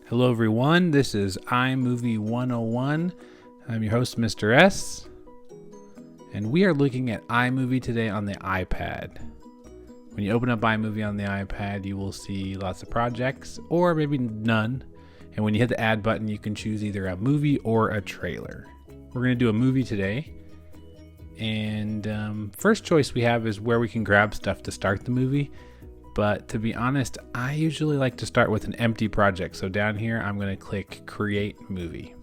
Hello everyone, this is iMovie 101. I'm your host, Mr. S, and we are looking at iMovie today on the iPad. When you open up iMovie on the iPad, you will see lots of projects, or maybe none. And when you hit the add button, you can choose either a movie or a trailer. We're going to do a movie today. And first choice we have is where we can grab stuff to start the movie. But to be honest, I usually like to start with an empty project. So down here, I'm going to click Create Movie.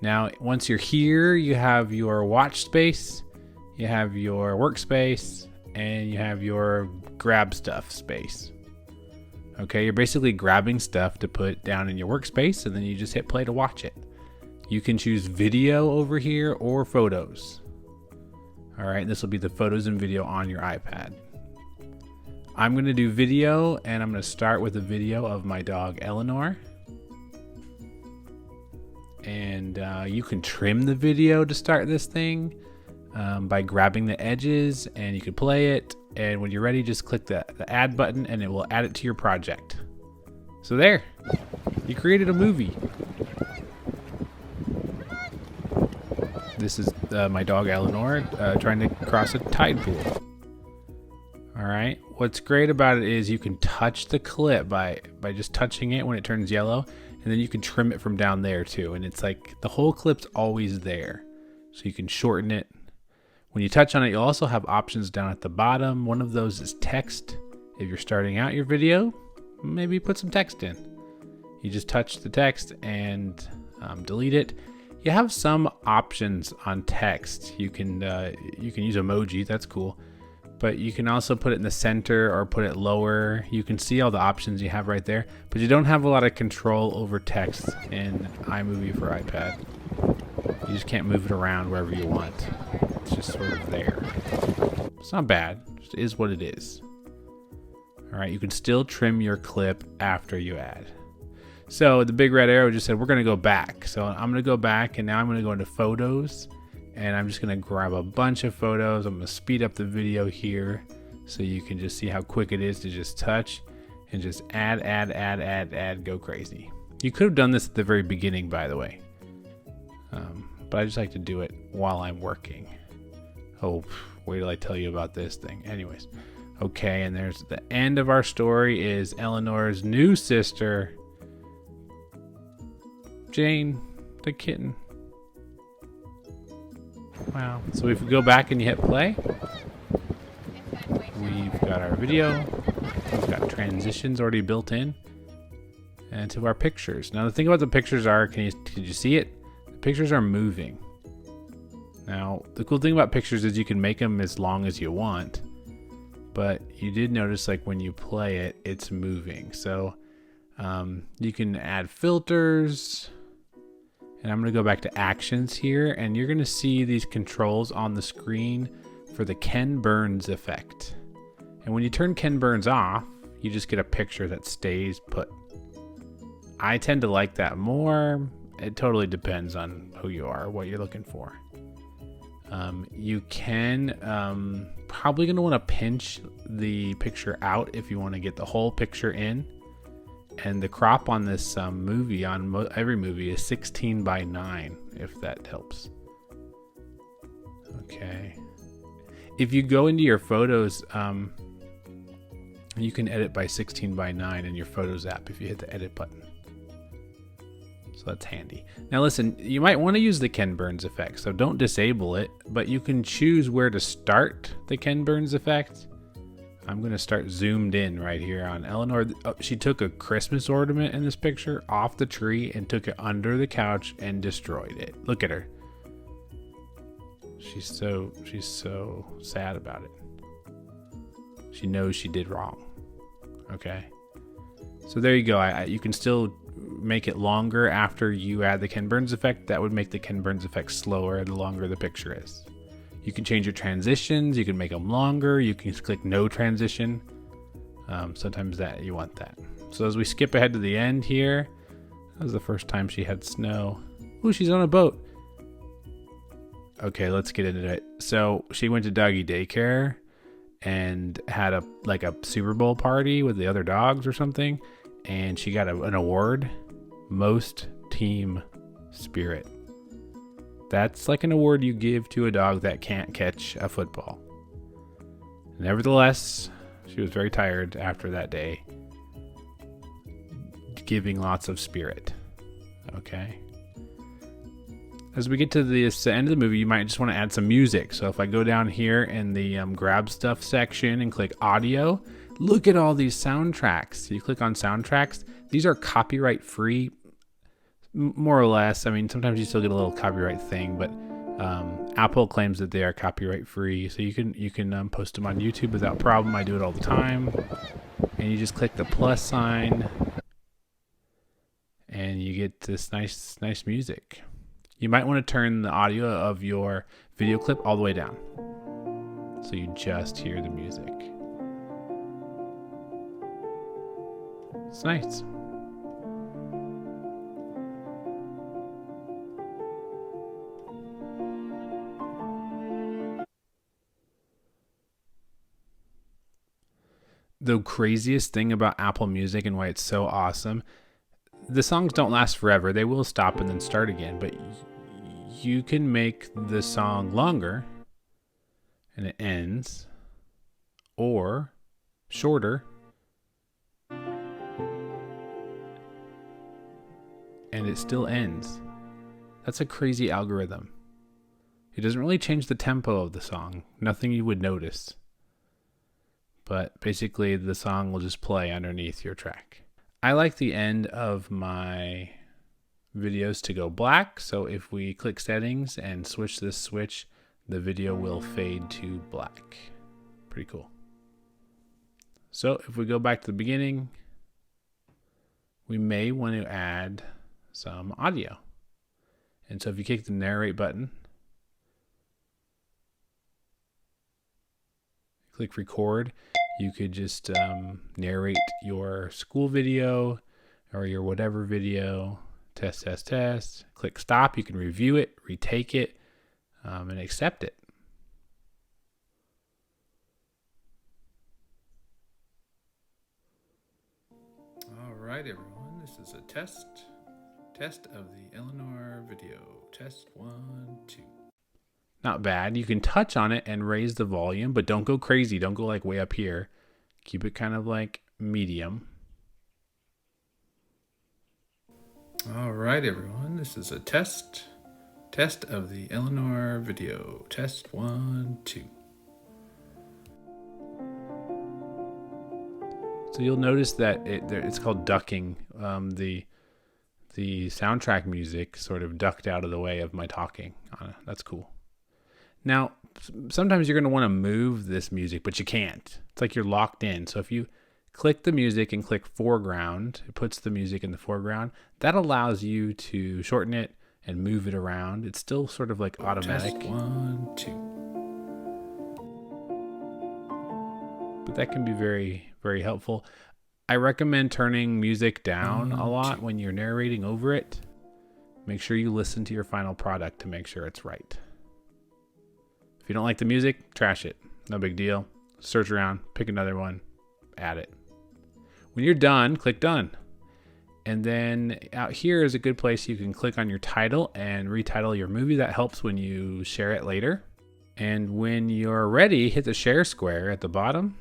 Now, once you're here, you have your watch space, you have your workspace, and you have your grab stuff space. Okay, you're basically grabbing stuff to put down in your workspace, and then you just hit play to watch it. You can choose video over here or photos. All right, this will be the photos and video on your iPad. I'm going to do video, and I'm going to start with a video of my dog Eleanor. And you can trim the video to start this thing by grabbing the edges, and you can play it. And when you're ready, just click the add button, and it will add it to your project. So there, you created a movie. This is my dog Eleanor trying to cross a tide pool. All right, what's great about it is you can touch the clip by just touching it when it turns yellow, and then you can trim it from down there too. And it's like the whole clip's always there, so you can shorten it. When you touch on it, you'll also have options down at the bottom. One of those is text. If you're starting out your video, maybe put some text in. You just touch the text and delete it. You have some options on text. You can use emoji, that's cool. But you can also put it in the center or put it lower. You can see all the options you have right there, but you don't have a lot of control over text in iMovie for iPad. You just can't move it around wherever you want. It's just sort of there. It's not bad, it just is what it is. All right, you can still trim your clip after you add. So the big red arrow just said we're gonna go back. So I'm gonna go back, and now I'm gonna go into photos. And I'm just gonna grab a bunch of photos. I'm gonna speed up the video here so you can just see how quick it is to just touch and just add, go crazy. You could have done this at the very beginning, by the way. But I just like to do it while I'm working. Oh, wait till I tell you about this thing. Anyways, okay, and there's the end of our story is Eleanor's new sister, Jane, the kitten. Wow. So if we go back and you hit play, we've got our video, we've got transitions already built in, and to our pictures. Now the thing about the pictures are, could you see it? The pictures are moving. Now the cool thing about pictures is you can make them as long as you want, but you did notice like when you play it, it's moving. So you can add filters. And I'm going to go back to actions here, and you're going to see these controls on the screen for the Ken Burns effect. And when you turn Ken Burns off, you just get a picture that stays put. I tend to like that more. It totally depends on who you are, what you're looking for. You can probably going to want to pinch the picture out if you want to get the whole picture in. And the crop on this movie, on every movie, is 16:9, if that helps. Okay. If you go into your photos, you can edit by 16:9 in your Photos app if you hit the edit button. So that's handy. Now listen, you might want to use the Ken Burns effect, so don't disable it, but you can choose where to start the Ken Burns effect. I'm going to start zoomed in right here on Eleanor. She took a Christmas ornament in this picture off the tree and took it under the couch and destroyed it. Look at her. She's so sad about it. She knows she did wrong. Okay. So there you go. You can still make it longer after you add the Ken Burns effect. That would make the Ken Burns effect slower the longer the picture is. You can change your transitions. You can make them longer. You can just click no transition. Sometimes that you want that. So as we skip ahead to the end here, that was the first time she had snow. Ooh, she's on a boat. Okay, let's get into it. So she went to doggy daycare and had a Super Bowl party with the other dogs or something. and she got an award, Most Team Spirit. That's like an award you give to a dog that can't catch a football. Nevertheless, she was very tired after that day, giving lots of spirit. Okay. As we get to the end of the movie, you might just want to add some music. So if I go down here in the grab stuff section and click audio, look at all these soundtracks. So you click on soundtracks. These are copyright free, more or less. I mean, sometimes you still get a little copyright thing, but Apple claims that they are copyright free. So you can post them on YouTube without problem. I do it all the time. And you just click the plus sign, and you get this nice music. You might want to turn the audio of your video clip all the way down, so you just hear the music. It's nice. The craziest thing about Apple Music and why it's so awesome, the songs don't last forever. They will stop and then start again, but you can make the song longer and it ends, or shorter and it still ends. That's a crazy algorithm. It doesn't really change the tempo of the song. Nothing you would notice. But basically the song will just play underneath your track. I like the end of my videos to go black, so if we click settings and switch this switch, the video will fade to black. Pretty cool. So if we go back to the beginning, we may want to add some audio. And so if you click the narrate button, click record, you could just narrate your school video or your whatever video. Test, test, test. Click stop. You can review it, retake it, and accept it. All right, everyone. This is a test of the Eleanor video. Test 1, 2. Not bad. You can touch on it and raise the volume, but don't go crazy. Don't go like way up here. Keep it kind of like medium. All right, everyone. This is a test of the Eleanor video. Test 1, 2. So you'll notice that it's called ducking. The soundtrack music sort of ducked out of the way of my talking. That's cool. Now, sometimes you're going to want to move this music, but you can't. It's like you're locked in. So if you click the music and click foreground, it puts the music in the foreground. That allows you to shorten it and move it around. It's still sort of like automatic. Test 1, 2. But that can be very, very helpful. I recommend turning music down a lot when you're narrating over it. Make sure you listen to your final product to make sure it's right. If you don't like the music, trash it. No big deal. Search around, pick another one, add it. When you're done, click done. And then out here is a good place you can click on your title and retitle your movie. That helps when you share it later. And when you're ready, hit the share square at the bottom.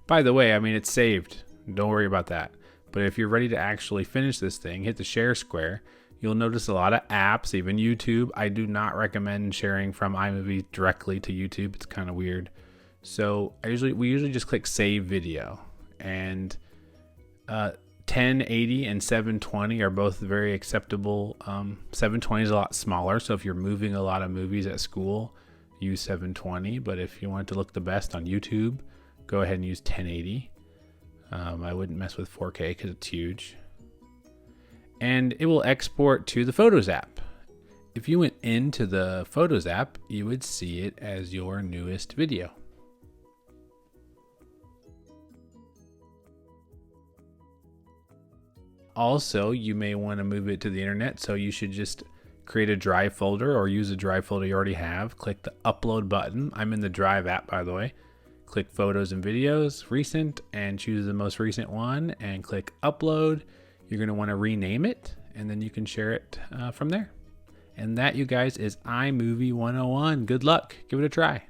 By the way, I mean, it's saved. Don't worry about that. But if you're ready to actually finish this thing, hit the share square. You'll notice a lot of apps, even YouTube. I do not recommend sharing from iMovie directly to YouTube. It's kind of weird. So we usually just click save video. And 1080 and 720 are both very acceptable. 720 is a lot smaller, so if you're moving a lot of movies at school, use 720. But if you want it to look the best on YouTube, go ahead and use 1080. I wouldn't mess with 4K because it's huge. And it will export to the Photos app. If you went into the Photos app, you would see it as your newest video. Also, you may want to move it to the internet, so you should just create a Drive folder or use a Drive folder you already have. Click the Upload button. I'm in the Drive app, by the way. click photos and videos, recent, and choose the most recent one and click upload. You're going to want to rename it, and then you can share it from there. And that, you guys, is iMovie 101. Good luck. Give it a try.